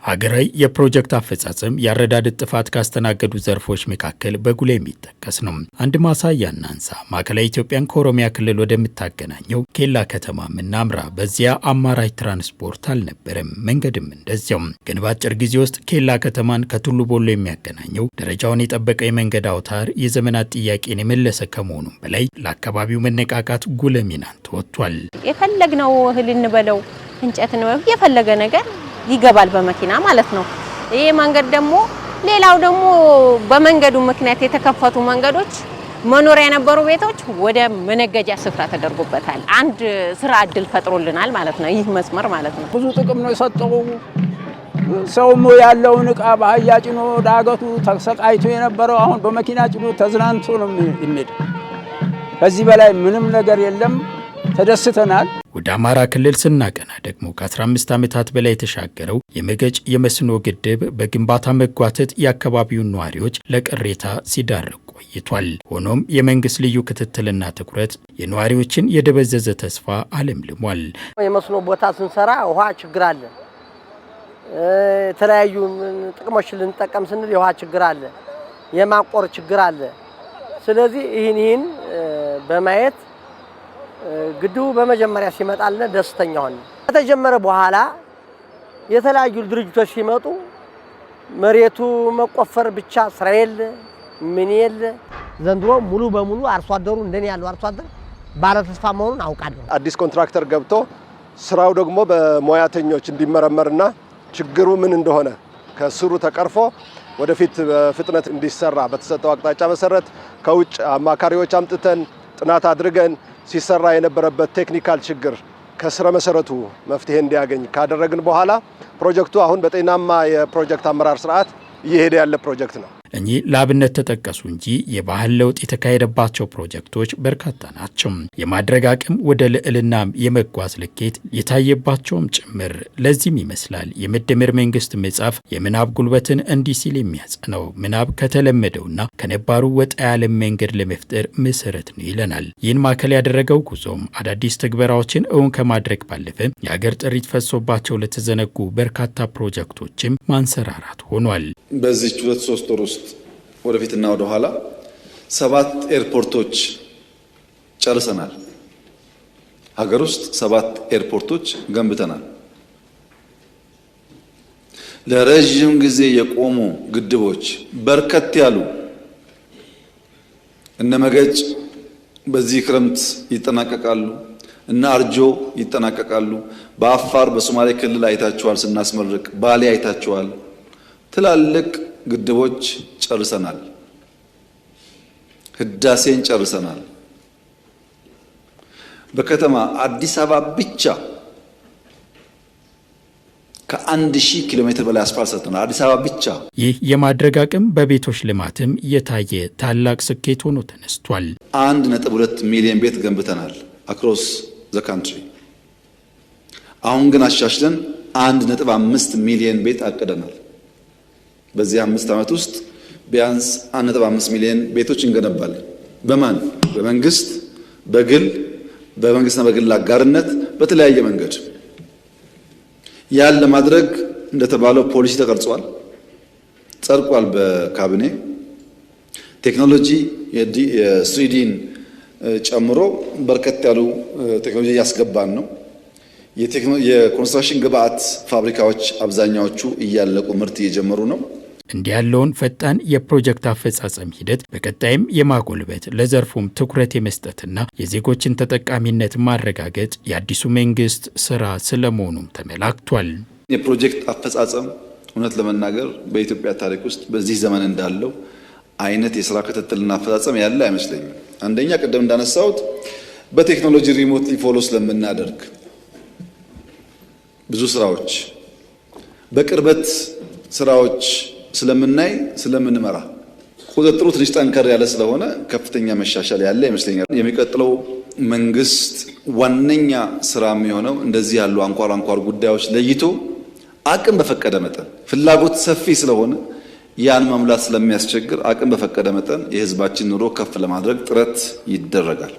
ሀገራዊ የፕሮጀክት አፈጻጸም ያረዳድ ጥፋት ካስተናገዱ ዘርፎች መካከል በጉልህ የሚጠቀስ ነው። አንድ ማሳያ እናንሳ። ማዕከላዊ ኢትዮጵያን ከኦሮሚያ ክልል ወደምታገናኘው ኬላ ከተማ ምናምራ በዚያ አማራጭ ትራንስፖርት አልነበረም፣ መንገድም እንደዚያው። ግን በአጭር ጊዜ ውስጥ ኬላ ከተማን ከቱሉ ቦሎ የሚያገናኘው ደረጃውን የጠበቀ የመንገድ አውታር የዘመናት ጥያቄን የመለሰ ከመሆኑም በላይ ለአካባቢው መነቃቃት ጉልህ ሚናን ተወጥቷል። የፈለግነው እህል እንበለው እንጨት ነው የፈለገ ነገር ይገባል በመኪና ማለት ነው። ይሄ መንገድ ደግሞ ሌላው ደግሞ በመንገዱ ምክንያት የተከፈቱ መንገዶች መኖሪያ የነበሩ ቤቶች ወደ መነገጃ ስፍራ ተደርጎበታል። አንድ ስራ እድል ፈጥሮልናል ማለት ነው ይህ መስመር ማለት ነው። ብዙ ጥቅም ነው የሰጠው። ሰውም ያለውን ዕቃ በአህያ ጭኖ ዳገቱ ተሰቃይቶ የነበረው አሁን በመኪና ጭኖ ተዝናንቶ ነው የሚሄድ። ከዚህ በላይ ምንም ነገር የለም። ተደስተናል። ወደ አማራ ክልል ስናቀና ደግሞ ከ15 ዓመታት በላይ የተሻገረው የመገጭ የመስኖ ግድብ በግንባታ መጓተት የአካባቢውን ነዋሪዎች ለቅሬታ ሲዳርግ ቆይቷል። ሆኖም የመንግስት ልዩ ክትትልና ትኩረት የነዋሪዎችን የደበዘዘ ተስፋ አለምልሟል። የመስኖ ቦታ ስንሰራ ውሃ ችግር አለ። የተለያዩ ጥቅሞች ልንጠቀም ስንል የውሃ ችግር አለ፣ የማቆር ችግር አለ። ስለዚህ ይህን በማየት ግድቡ በመጀመሪያ ሲመጣልን ደስተኛ ሆነ። ከተጀመረ በኋላ የተለያዩ ድርጅቶች ሲመጡ መሬቱ መቆፈር ብቻ ስራ የለ ምን የለ። ዘንድሮ ሙሉ በሙሉ አርሶ አደሩ እንደኔ ያለው አርሶ አደር ባለ ተስፋ መሆኑን አውቃለሁ። አዲስ ኮንትራክተር ገብቶ ስራው ደግሞ በሙያተኞች እንዲመረመርና ችግሩ ምን እንደሆነ ከስሩ ተቀርፎ ወደፊት በፍጥነት እንዲሰራ በተሰጠው አቅጣጫ መሰረት ከውጭ አማካሪዎች አምጥተን ጥናት አድርገን ሲሰራ የነበረበት ቴክኒካል ችግር ከስረ መሰረቱ መፍትሄ እንዲያገኝ ካደረግን በኋላ ፕሮጀክቱ አሁን በጤናማ የፕሮጀክት አመራር ስርዓት እየሄደ ያለ ፕሮጀክት ነው። እኚህ ለአብነት ተጠቀሱ እንጂ የባህል ለውጥ የተካሄደባቸው ፕሮጀክቶች በርካታ ናቸው። የማድረግ አቅም ወደ ልዕልናም የመጓዝ ልኬት የታየባቸውም ጭምር። ለዚህም ይመስላል የመደመር መንግስት መጽሐፍ የምናብ ጉልበትን እንዲህ ሲል የሚያጸነው። ምናብ ከተለመደውና ከነባሩ ወጣ ያለ መንገድ ለመፍጠር መሰረት ነው ይለናል። ይህን ማዕከል ያደረገው ጉዞም አዳዲስ ተግባራዎችን እውን ከማድረግ ባለፈ የሀገር ጥሪት ፈሶባቸው ለተዘነጉ በርካታ ፕሮጀክቶችም ማንሰራራት ሆኗል። በዚህ 2-3 ወር ውስጥ ወደፊትና ወደ ኋላ 7 ኤርፖርቶች ጨርሰናል። ሀገር ውስጥ 7 ኤርፖርቶች ገንብተናል። ለረጅም ጊዜ የቆሙ ግድቦች በርከት ያሉ እነ መገጭ በዚህ ክረምት ይጠናቀቃሉ፣ እነ አርጆ ይጠናቀቃሉ። በአፋር በሶማሌ ክልል አይታችኋል ስናስመርቅ፣ ባሌ አይታችኋል። ትላልቅ ግድቦች ጨርሰናል። ህዳሴን ጨርሰናል። በከተማ አዲስ አበባ ብቻ ከ1000 ኪሎ ሜትር በላይ አስፋልት ሰርተናል። አዲስ አበባ ብቻ። ይህ የማድረግ አቅም በቤቶች ልማትም የታየ ታላቅ ስኬት ሆኖ ተነስቷል። 1.2 ሚሊዮን ቤት ገንብተናል አክሮስ ዘ ካንትሪ። አሁን ግን አሻሽለን 1.5 ሚሊዮን ቤት አቅደናል። በዚህ 5 ዓመት ውስጥ ቢያንስ 1.5 ሚሊዮን ቤቶች እንገነባለን። በማን? በመንግስት፣ በግል፣ በመንግስትና በግል አጋርነት በተለያየ መንገድ። ያን ለማድረግ እንደተባለው ፖሊሲ ተቀርጿል፣ ጸድቋል በካቢኔ። ቴክኖሎጂ የስሪዲን ጨምሮ በርከት ያሉ ቴክኖሎጂ ያስገባን ነው። የኮንስትራክሽን ግብአት ፋብሪካዎች አብዛኛዎቹ እያለቁ ምርት እየጀመሩ ነው። እንዲህ ያለውን ፈጣን የፕሮጀክት አፈጻጸም ሂደት በቀጣይም የማጎልበት ለዘርፉም ትኩረት የመስጠትና የዜጎችን ተጠቃሚነት ማረጋገጥ የአዲሱ መንግስት ስራ ስለመሆኑም ተመላክቷል። የፕሮጀክት አፈጻጸም እውነት ለመናገር በኢትዮጵያ ታሪክ ውስጥ በዚህ ዘመን እንዳለው አይነት የስራ ክትትልና አፈጻጸም ያለ አይመስለኝም። አንደኛ ቅድም እንዳነሳሁት በቴክኖሎጂ ሪሞትሊ ፎሎ ስለምናደርግ ብዙ ስራዎች በቅርበት ስራዎች ስለምናይ ስለምንመራ ቁጥጥሩ ትንሽ ጠንከር ያለ ስለሆነ ከፍተኛ መሻሻል ያለ ይመስለኛል። የሚቀጥለው መንግስት ዋነኛ ስራ የሚሆነው እንደዚህ ያሉ አንኳር ጉዳዮች ለይቶ አቅም በፈቀደ መጠን ፍላጎት ሰፊ ስለሆነ ያን መሙላት ስለሚያስቸግር አቅም በፈቀደ መጠን የህዝባችን ኑሮ ከፍ ለማድረግ ጥረት ይደረጋል።